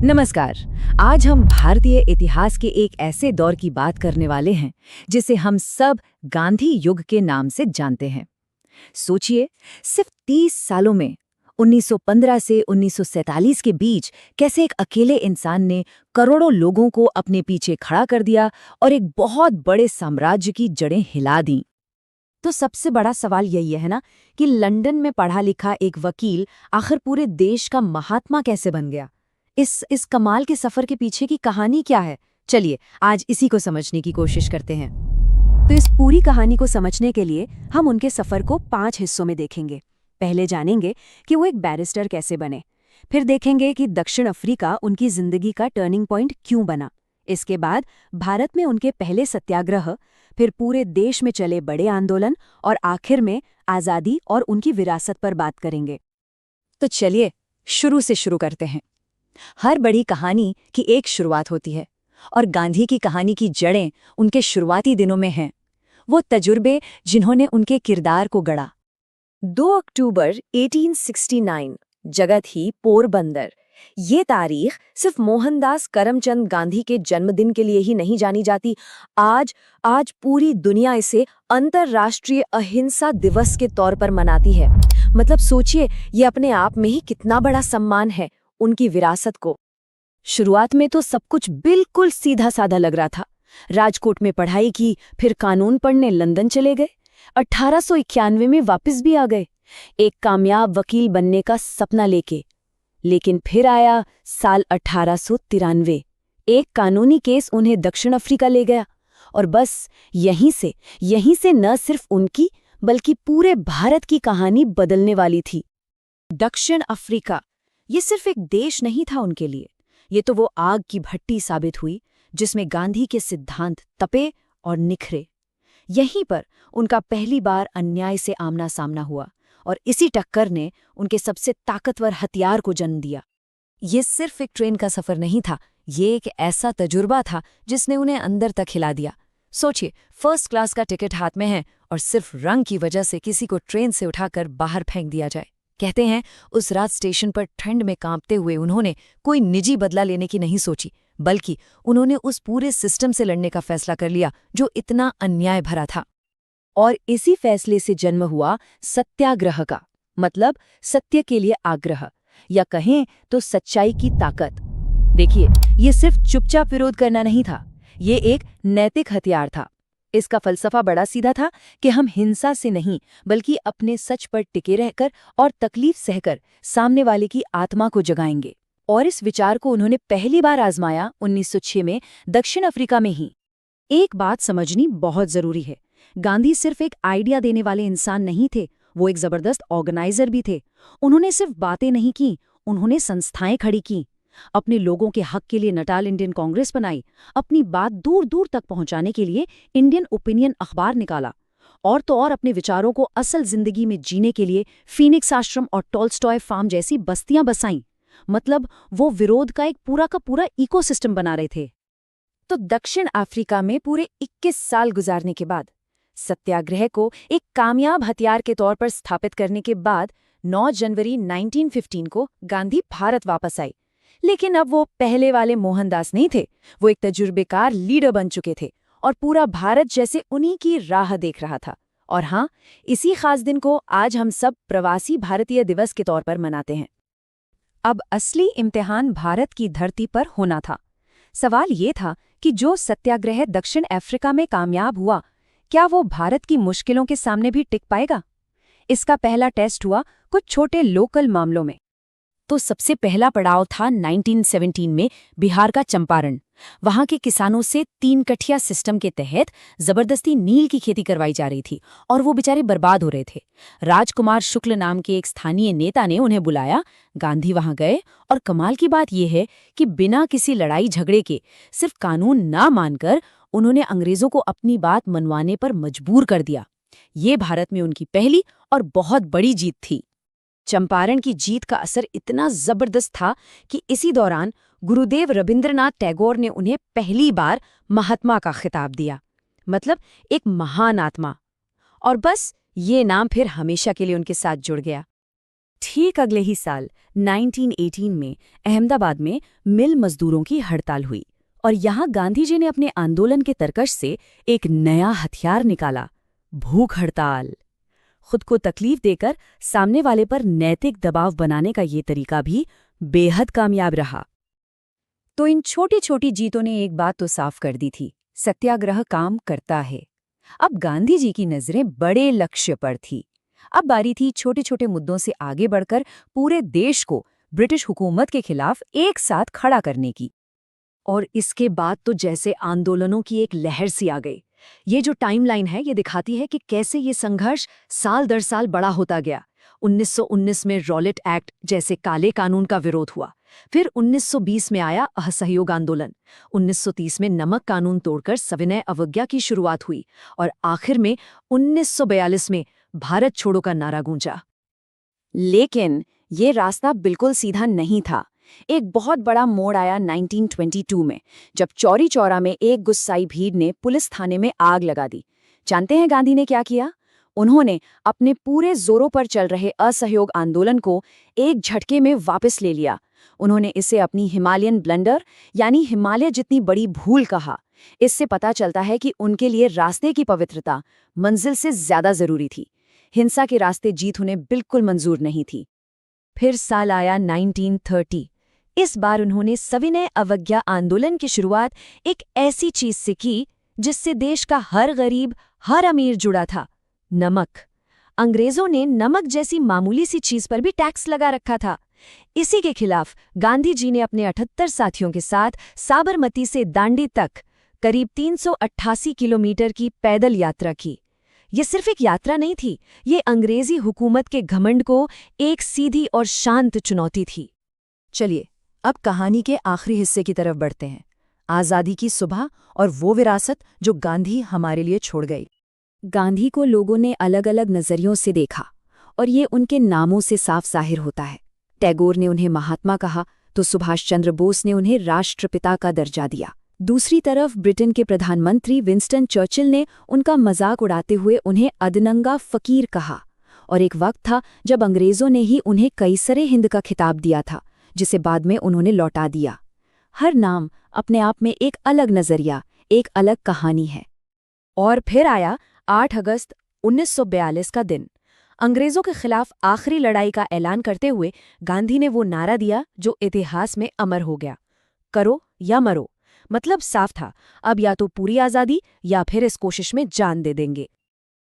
नमस्कार। आज हम भारतीय इतिहास के एक ऐसे दौर की बात करने वाले हैं जिसे हम सब गांधी युग के नाम से जानते हैं। सोचिए, सिर्फ 30 सालों में 1915 से 1947 के बीच कैसे एक अकेले इंसान ने करोड़ों लोगों को अपने पीछे खड़ा कर दिया और एक बहुत बड़े साम्राज्य की जड़ें हिला दी। तो सबसे बड़ा सवाल यही है ना कि लंदन में पढ़ा लिखा एक वकील आखिर पूरे देश का महात्मा कैसे बन गया। इस कमाल के सफर के पीछे की कहानी क्या है, चलिए आज इसी को समझने की कोशिश करते हैं। तो इस पूरी कहानी को समझने के लिए हम उनके सफर को 5 हिस्सों में देखेंगे। पहले जानेंगे कि वो एक बैरिस्टर कैसे बने, फिर देखेंगे कि दक्षिण अफ्रीका उनकी जिंदगी का टर्निंग पॉइंट क्यों बना, इसके बाद भारत में उनके पहले सत्याग्रह, फिर पूरे देश में चले बड़े आंदोलन और आखिर में आज़ादी और उनकी विरासत पर बात करेंगे। तो चलिए शुरू से शुरू करते हैं। हर बड़ी कहानी की एक शुरुआत होती है और गांधी की कहानी की जड़ें उनके शुरुआती दिनों में हैं। वो तजुर्बे जिन्होंने उनके किरदार को गढ़ा। 2 अक्टूबर 1869, जगह थी पोरबंदर। ये तारीख सिर्फ मोहनदास करमचंद गांधी के जन्मदिन के लिए ही नहीं जानी जाती। आज पूरी दुनिया इसे अंतर्राष्ट्रीय अहिंसा दिवस के तौर पर मनाती है। मतलब सोचिए, ये अपने आप में ही कितना बड़ा सम्मान है उनकी विरासत को। शुरुआत में तो सब कुछ बिल्कुल सीधा साधा लग रहा था। राजकोट में पढ़ाई की, फिर कानून पढ़ने लंदन चले गए। 1891 में वापस भी आ गए, एक कामयाब वकील बनने का सपना लेके। लेकिन फिर आया साल 1893। एक कानूनी केस उन्हें दक्षिण अफ्रीका ले गया और बस यहीं से न सिर्फ उनकी बल्कि पूरे भारत की कहानी बदलने वाली थी। दक्षिण अफ्रीका ये सिर्फ एक देश नहीं था उनके लिए, ये तो वो आग की भट्टी साबित हुई जिसमें गांधी के सिद्धांत तपे और निखरे। यहीं पर उनका पहली बार अन्याय से आमना सामना हुआ और इसी टक्कर ने उनके सबसे ताकतवर हथियार को जन्म दिया। ये सिर्फ एक ट्रेन का सफर नहीं था, ये एक ऐसा तजुर्बा था जिसने उन्हें अंदर तक हिला दिया। सोचिए, फर्स्ट क्लास का टिकट हाथ में है और सिर्फ रंग की वजह से किसी को ट्रेन से उठाकर बाहर फेंक दिया जाए। कहते हैं उस रात स्टेशन पर ठंड में कांपते हुए उन्होंने कोई निजी बदला लेने की नहीं सोची, बल्कि उन्होंने उस पूरे सिस्टम से लड़ने का फैसला कर लिया जो इतना अन्याय भरा था। और इसी फैसले से जन्म हुआ सत्याग्रह का, मतलब सत्य के लिए आग्रह, या कहें तो सच्चाई की ताकत। देखिए, ये सिर्फ चुपचाप विरोध करना नहीं था, ये एक नैतिक हथियार था। इसका फलसफा बड़ा सीधा था कि हम हिंसा से नहीं बल्कि अपने सच पर टिके रहकर और तकलीफ सहकर सामने वाले की आत्मा को जगाएंगे। और इस विचार को उन्होंने पहली बार आजमाया 1906 में दक्षिण अफ्रीका में ही। एक बात समझनी बहुत जरूरी है, गांधी सिर्फ एक आइडिया देने वाले इंसान नहीं थे, वो एक जबरदस्त ऑर्गेनाइजर भी थे। उन्होंने सिर्फ बातें नहीं की, उन्होंने संस्थाएं खड़ी की, अपने लोगों के हक के लिए नटाल इंडियन कांग्रेस बनाई, अपनी बात दूर दूर तक पहुंचाने के लिए इंडियन ओपिनियन अखबार निकाला, और तो और अपने विचारों को असल जिंदगी में जीने के लिए फीनिक्स आश्रम और टॉल्स्टॉय फार्म जैसी बस्तियां बसाईं। मतलब वो विरोध का एक पूरा का पूरा इकोसिस्टम बना रहे थे। तो दक्षिण अफ्रीका में पूरे 21 साल गुजारने के बाद, सत्याग्रह को एक कामयाब हथियार के तौर पर स्थापित करने के बाद 9 जनवरी 1915 को गांधी भारत वापस आए। लेकिन अब वो पहले वाले मोहनदास नहीं थे, वो एक तजुर्बेकार लीडर बन चुके थे और पूरा भारत जैसे उन्हीं की राह देख रहा था। और हाँ, इसी खास दिन को आज हम सब प्रवासी भारतीय दिवस के तौर पर मनाते हैं। अब असली इम्तिहान भारत की धरती पर होना था। सवाल ये था कि जो सत्याग्रह दक्षिण अफ्रीका में कामयाब हुआ, क्या वो भारत की मुश्किलों के सामने भी टिक पाएगा? इसका पहला टेस्ट हुआ कुछ छोटे लोकल मामलों में। तो सबसे पहला पड़ाव था 1917 में बिहार का चंपारण। वहां के किसानों से 3 कठिया सिस्टम के तहत जबरदस्ती नील की खेती करवाई जा रही थी और वो बेचारे बर्बाद हो रहे थे। राजकुमार शुक्ल नाम के एक स्थानीय नेता ने उन्हें बुलाया, गांधी वहां गए और कमाल की बात यह है कि बिना किसी लड़ाई झगड़े के, सिर्फ कानून ना मानकर, उन्होंने अंग्रेजों को अपनी बात मनवाने पर मजबूर कर दिया। ये भारत में उनकी पहली और बहुत बड़ी जीत थी। चंपारण की जीत का असर इतना जबरदस्त था कि इसी दौरान गुरुदेव रविंद्रनाथ टैगोर ने उन्हें पहली बार महात्मा का खिताब दिया, मतलब एक महान आत्मा। और बस ये नाम फिर हमेशा के लिए उनके साथ जुड़ गया। ठीक अगले ही साल 1918 में अहमदाबाद में मिल मजदूरों की हड़ताल हुई और यहाँ गांधी जी ने अपने आंदोलन के तरकश से एक नया हथियार निकाला, भूख हड़ताल। खुद को तकलीफ देकर सामने वाले पर नैतिक दबाव बनाने का ये तरीका भी बेहद कामयाब रहा। तो इन छोटी छोटी जीतों ने एक बात तो साफ कर दी थी, सत्याग्रह काम करता है। अब गांधी जी की नजरें बड़े लक्ष्य पर थी। अब बारी थी छोटे छोटे मुद्दों से आगे बढ़कर पूरे देश को ब्रिटिश हुकूमत के खिलाफ एक साथ खड़ा करने की। और इसके बाद तो जैसे आंदोलनों की एक लहर सी आ गई। ये जो टाइमलाइन है ये दिखाती है कि कैसे ये संघर्ष साल दर साल बड़ा होता गया। 1919 में रॉलेट एक्ट जैसे काले कानून का विरोध हुआ। फिर 1920 में आया असहयोग आंदोलन। 1930 में नमक कानून तोड़कर सविनय अवज्ञा की शुरुआत हुई और आखिर में 1942 में भारत छोड़ो का नारा गूंजा। लेकिन ये रास्ता बिल्कुल सीधा नहीं था। एक बहुत बड़ा मोड़ आया 1922 में, जब चौरी चौरा में एक गुस्साई भीड़ ने पुलिस थाने में आग लगा दी। जानते हैं गांधी ने क्या किया? उन्होंने अपने पूरे जोरों पर चल रहे असहयोग आंदोलन को एक झटके में वापस ले लिया। उन्होंने इसे अपनी हिमालयन ब्लंडर यानी हिमालय जितनी बड़ी भूल कहा। इससे पता चलता है कि उनके लिए रास्ते की पवित्रता मंजिल से ज्यादा जरूरी थी। हिंसा के रास्ते जीत उन्हें बिल्कुल मंजूर नहीं थी। फिर साल आया 1930। इस बार उन्होंने सविनय अवज्ञा आंदोलन की शुरुआत एक ऐसी चीज से की जिससे देश का हर गरीब, हर अमीर जुड़ा था, नमक। अंग्रेजों ने नमक जैसी मामूली सी चीज पर भी टैक्स लगा रखा था। इसी के खिलाफ गांधी जी ने अपने 78 साथियों के साथ साबरमती से दांडी तक करीब 388 किलोमीटर की पैदल यात्रा की। ये सिर्फ एक यात्रा नहीं थी, ये अंग्रेजी हुकूमत के घमंड को एक सीधी और शांत चुनौती थी। चलिए अब कहानी के आखिरी हिस्से की तरफ बढ़ते हैं, आज़ादी की सुबह और वो विरासत जो गांधी हमारे लिए छोड़ गई। गांधी को लोगों ने अलग अलग नज़रियों से देखा और ये उनके नामों से साफ जाहिर होता है। टैगोर ने उन्हें महात्मा कहा तो सुभाष चंद्र बोस ने उन्हें राष्ट्रपिता का दर्जा दिया। दूसरी तरफ ब्रिटेन के प्रधानमंत्री विंस्टन चर्चिल ने उनका मजाक उड़ाते हुए उन्हें अदनंगा फकीर कहा। और एक वक्त था जब अंग्रेज़ों ने ही उन्हें कैसरे हिंद का खिताब दिया था, जिसे बाद में उन्होंने लौटा दिया। हर नाम अपने आप में एक अलग नज़रिया, एक अलग कहानी है। और फिर आया 8 अगस्त 1942 का दिन। अंग्रेज़ों के खिलाफ आखिरी लड़ाई का ऐलान करते हुए गांधी ने वो नारा दिया जो इतिहास में अमर हो गया, करो या मरो। मतलब साफ था, अब या तो पूरी आज़ादी या फिर इस कोशिश में जान दे देंगे।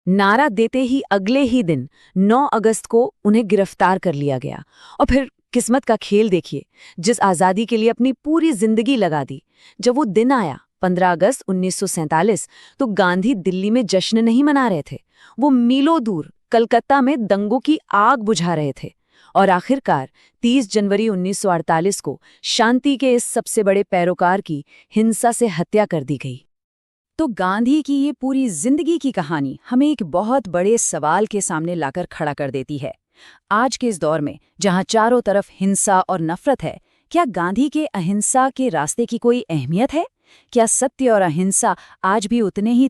नारा देते ही अगले ही दिन 9 अगस्त को उन्हें गिरफ्तार कर लिया गया। और फिर किस्मत का खेल देखिए, जिस आज़ादी के लिए अपनी पूरी जिंदगी लगा दी, जब वो दिन आया 15 अगस्त 1947, तो गांधी दिल्ली में जश्न नहीं मना रहे थे, वो मीलों दूर कलकत्ता में दंगों की आग बुझा रहे थे। और आखिरकार 30 जनवरी 1948 को शांति के इस सबसे बड़े पैरोकार की हिंसा से हत्या कर दी गई। तो गांधी की ये पूरी जिंदगी की कहानी हमें एक बहुत बड़े सवाल के सामने लाकर खड़ा कर देती है। आज के इस दौर में जहां चारों तरफ हिंसा और नफरत है, क्या गांधी के अहिंसा के रास्ते की कोई अहमियत है? क्या सत्य और अहिंसा आज भी उतने ही